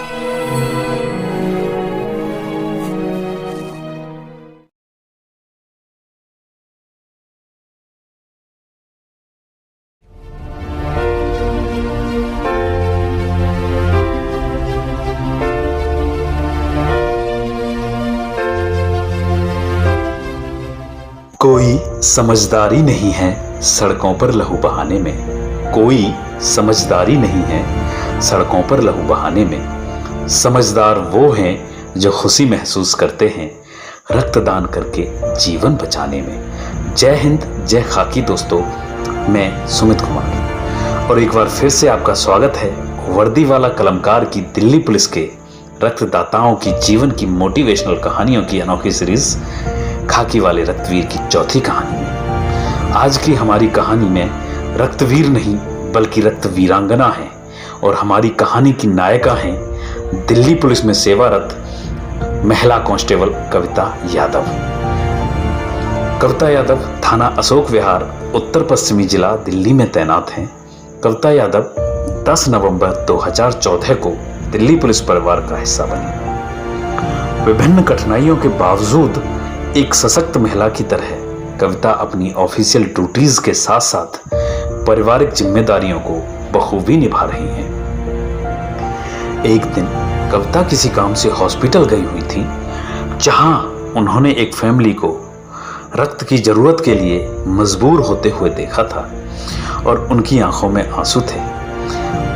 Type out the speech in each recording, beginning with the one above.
कोई समझदारी नहीं है सड़कों पर लहू बहाने में। कोई समझदारी नहीं है सड़कों पर लहू बहाने में। समझदार वो हैं जो खुशी महसूस करते हैं रक्तदान करके जीवन बचाने में। जय हिंद, जय खाकी दोस्तों, मैं सुमित कुमार और एक बार फिर से आपका स्वागत है वर्दी वाला कलमकार की दिल्ली पुलिस के रक्तदाताओं की जीवन की मोटिवेशनल कहानियों की अनोखी सीरीज खाकी वाले रक्तवीर की चौथी कहानी में। आज की हमारी कहानी में रक्तवीर नहीं बल्कि रक्तवीरांगना है और हमारी कहानी की नायिका हैं दिल्ली पुलिस में सेवारत महिला कांस्टेबल कविता यादव। कविता यादव थाना अशोक विहार उत्तर पश्चिमी जिला दिल्ली में तैनात हैं। कविता यादव 10 नवंबर 2014 को दिल्ली पुलिस परिवार का हिस्सा बनी। विभिन्न कठिनाइयों के बावजूद एक सशक्त महिला की तरह कविता अपनी ऑफिशियल ड्यूटीज के साथ साथ पारिवारिक जिम्मेदारियों को बखूबी निभा रही हैं। एक दिन कविता किसी काम से हॉस्पिटल गई हुई थी, जहां उन्होंने एक फैमिली को रक्त की जरूरत के लिए मजबूर होते हुए देखा था और उनकी आंखों में आंसू थे।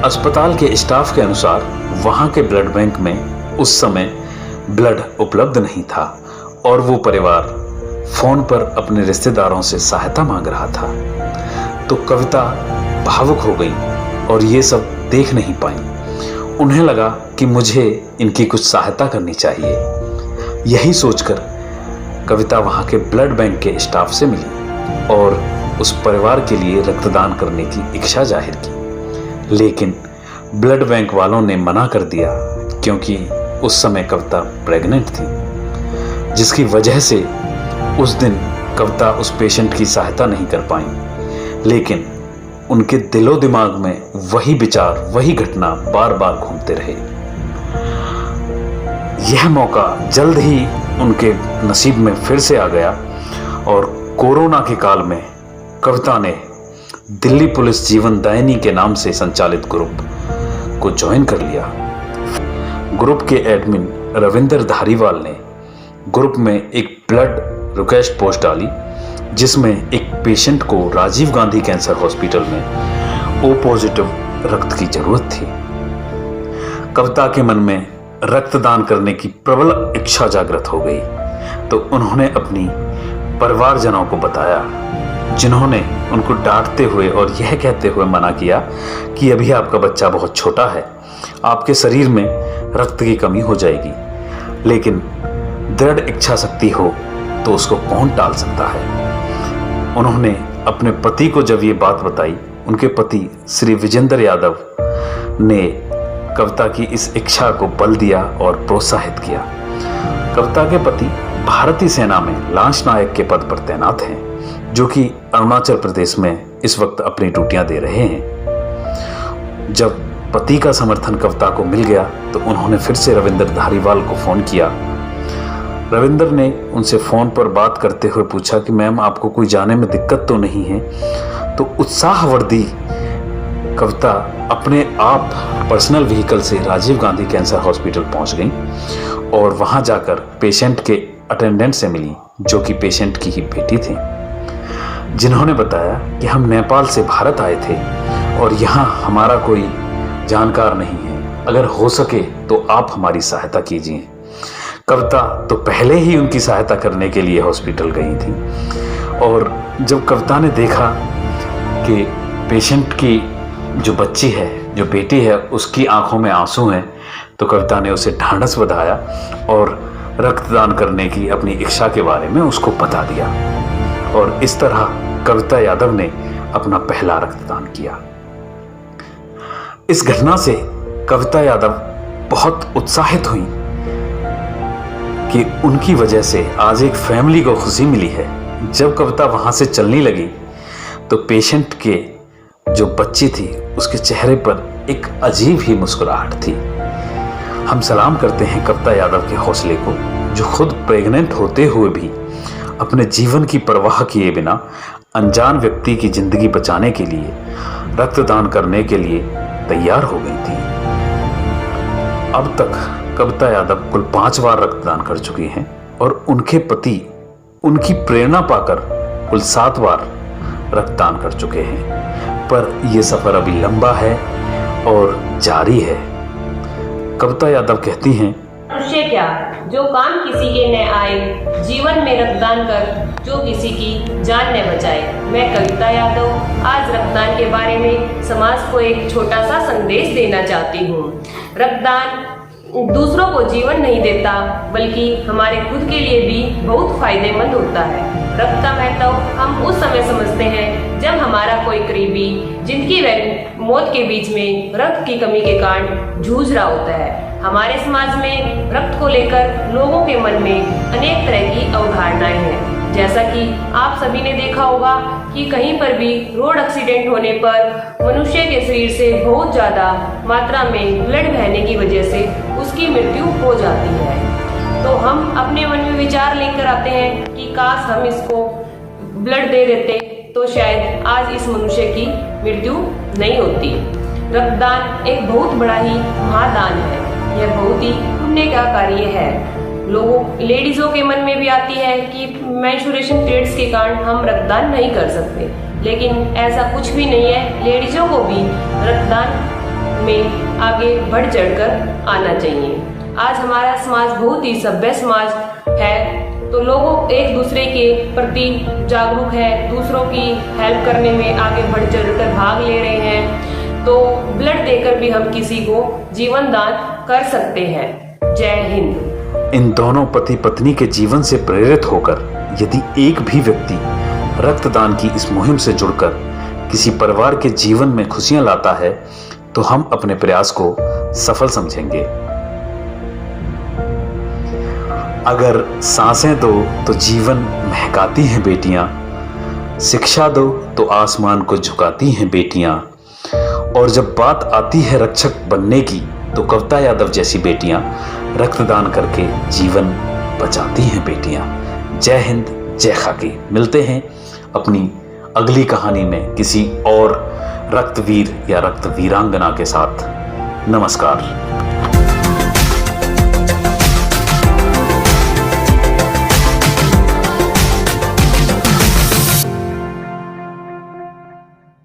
अस्पताल के स्टाफ के अनुसार वहां के ब्लड बैंक में उस समय ब्लड उपलब्ध नहीं था और वो परिवार फोन पर अपने रिश्तेदारों से सहायता मांग रहा था। तो कविता भावुक हो गई और ये सब देख नहीं पाई। उन्हें लगा कि मुझे इनकी कुछ सहायता करनी चाहिए। यही सोचकर कविता वहां के ब्लड बैंक के स्टाफ से मिली और उस परिवार के लिए रक्तदान करने की इच्छा जाहिर की। लेकिन ब्लड बैंक वालों ने मना कर दिया क्योंकि उस समय कविता प्रेग्नेंट थी, जिसकी वजह से उस दिन कविता उस पेशेंट की सहायता नहीं कर पाई। लेकिन उनके दिलो दिमाग में वही विचार, वही घटना बार बार घूमते रहे। यह मौका जल्द ही उनके नसीब में फिर से आ गया और कोरोना के काल में कविता ने दिल्ली पुलिस जीवनदायिनी के नाम से संचालित ग्रुप को ज्वाइन कर लिया। ग्रुप के एडमिन रविंदर धारीवाल ने ग्रुप में एक ब्लड रिक्वेस्ट पोस्ट डाली, जिसमें एक पेशेंट को राजीव गांधी कैंसर हॉस्पिटल में ओ पॉजिटिव रक्त की जरूरत थी। कविता के मन में रक्तदान करने की प्रबल इच्छा जागृत हो गई, तो उन्होंने अपनी परिवारजनों को बताया, जिन्होंने उनको डांटते हुए और यह कहते हुए मना किया कि अभी आपका बच्चा बहुत छोटा है, आपके शरीर में रक्त की कमी हो जाएगी। लेकिन दृढ़ इच्छा शक्ति हो तो उसको कौन टाल सकता है। उन्होंने अपने पति को जब ये बात बताई, उनके पति श्री विजेंद्र यादव ने कविता की इस इच्छा को बल दिया और प्रोत्साहित किया। कविता के पति भारतीय सेना में लांस नायक के पद पर तैनात हैं, जो कि अरुणाचल प्रदेश में इस वक्त अपनी ड्यूटियां दे रहे हैं। जब पति का समर्थन कविता को मिल गया तो उन्होंने फिर से रविंदर धारीवाल को फोन किया। रविंदर ने उनसे फ़ोन पर बात करते हुए पूछा कि मैम, आपको कोई जाने में दिक्कत तो नहीं है। तो उत्साहवर्दी कविता अपने आप पर्सनल व्हीकल से राजीव गांधी कैंसर हॉस्पिटल पहुंच गई और वहां जाकर पेशेंट के अटेंडेंट से मिली, जो कि पेशेंट की ही बेटी थी, जिन्होंने बताया कि हम नेपाल से भारत आए थे और यहाँ हमारा कोई जानकार नहीं है, अगर हो सके तो आप हमारी सहायता कीजिए। कविता तो पहले ही उनकी सहायता करने के लिए हॉस्पिटल गई थी और जब कविता ने देखा कि पेशेंट की जो बच्ची है, जो बेटी है, उसकी आंखों में आंसू हैं, तो कविता ने उसे ढांढस बंधाया और रक्तदान करने की अपनी इच्छा के बारे में उसको बता दिया और इस तरह कविता यादव ने अपना पहला रक्तदान किया। इस घटना से कविता यादव बहुत उत्साहित हुई कि उनकी वजह से आज एक फैमिली को खुशी मिली है। जब कविता वहां से चलने लगी तो पेशेंट के जो बच्ची थी उसके चेहरे पर एक अजीब ही मुस्कुराहट थी। हम सलाम करते हैं कविता यादव के हौसले को, जो खुद प्रेग्नेंट होते हुए भी अपने जीवन की परवाह किए बिना अनजान व्यक्ति की जिंदगी बचाने के लिए रक्तदान करने के लिए तैयार हो गई थी। अब तक कविता यादव कुल 5 बार रक्तदान कर चुकी हैं और उनके पति उनकी प्रेरणा पाकर कुल 7 बार रक्तदान कर चुके हैं। पर यह सफर अभी लंबा है और जारी है। कविता यादव कहती हैं, मनुष्य क्या जो काम किसी के न आए, जीवन में रक्तदान कर जो किसी की जान न बचाए। मैं कविता यादव आज रक्तदान के बारे में समाज को एक छोटा सा संदेश देना चाहती हूँ। रक्तदान दूसरों को जीवन नहीं देता, बल्कि हमारे खुद के लिए भी बहुत फायदेमंद होता है। रक्त का महत्व हम उस समय समझते हैं जब हमारा कोई करीबी जिंदगी व मौत के बीच में रक्त की कमी के कारण जूझ रहा होता है। हमारे समाज में रक्त को लेकर लोगों के मन में अनेक तरह की अवधारणाएं हैं। जैसा कि आप सभी ने देखा होगा कि कहीं पर भी रोड एक्सीडेंट होने पर मनुष्य के शरीर से बहुत ज्यादा मात्रा में ब्लड बहने की वजह से उसकी मृत्यु हो जाती है। तो हम अपने मन में विचार लेकर आते हैं कि काश हम इसको ब्लड दे देते तो शायद आज इस मनुष्य की मृत्यु नहीं होती। रक्तदान एक बहुत बड़ा ही महादान है। यह बहुत ही पुण्य का कार्य है। लेडीजों के मन में भी आती है कि मेंस्ट्रुएशन पीरियड्स के कारण हम रक्तदान नहीं कर सकते, लेकिन ऐसा कुछ भी नहीं है। लेडीजों को भी रक्तदान में आगे बढ़ चढ़कर आना चाहिए। आज हमारा समाज बहुत ही सभ्य समाज है, तो लोगों एक दूसरे के प्रति जागरूक है, दूसरों की हेल्प करने में आगे बढ़ चढ़कर भाग ले रहे हैं। तो ब्लड देकर भी हम किसी को जीवन दान कर सकते हैं। जय हिंद। इन दोनों पति पत्नी के जीवन से प्रेरित होकर यदि एक भी व्यक्ति रक्तदान की इस मुहिम से जुड़कर किसी परिवार के जीवन में खुशियां लाता है तो हम अपने प्रयास को सफल समझेंगे। अगर सांसें दो तो जीवन महकाती हैं बेटियां, शिक्षा दो तो आसमान को झुकाती हैं बेटियां, और जब बात आती है रक्षक बनने की तो कविता यादव जैसी बेटियां रक्तदान करके जीवन बचाती हैं बेटियां। जय हिंद, जय खाकी। मिलते हैं अपनी अगली कहानी में किसी और रक्तवीर या रक्त वीरांगना के साथ। नमस्कार।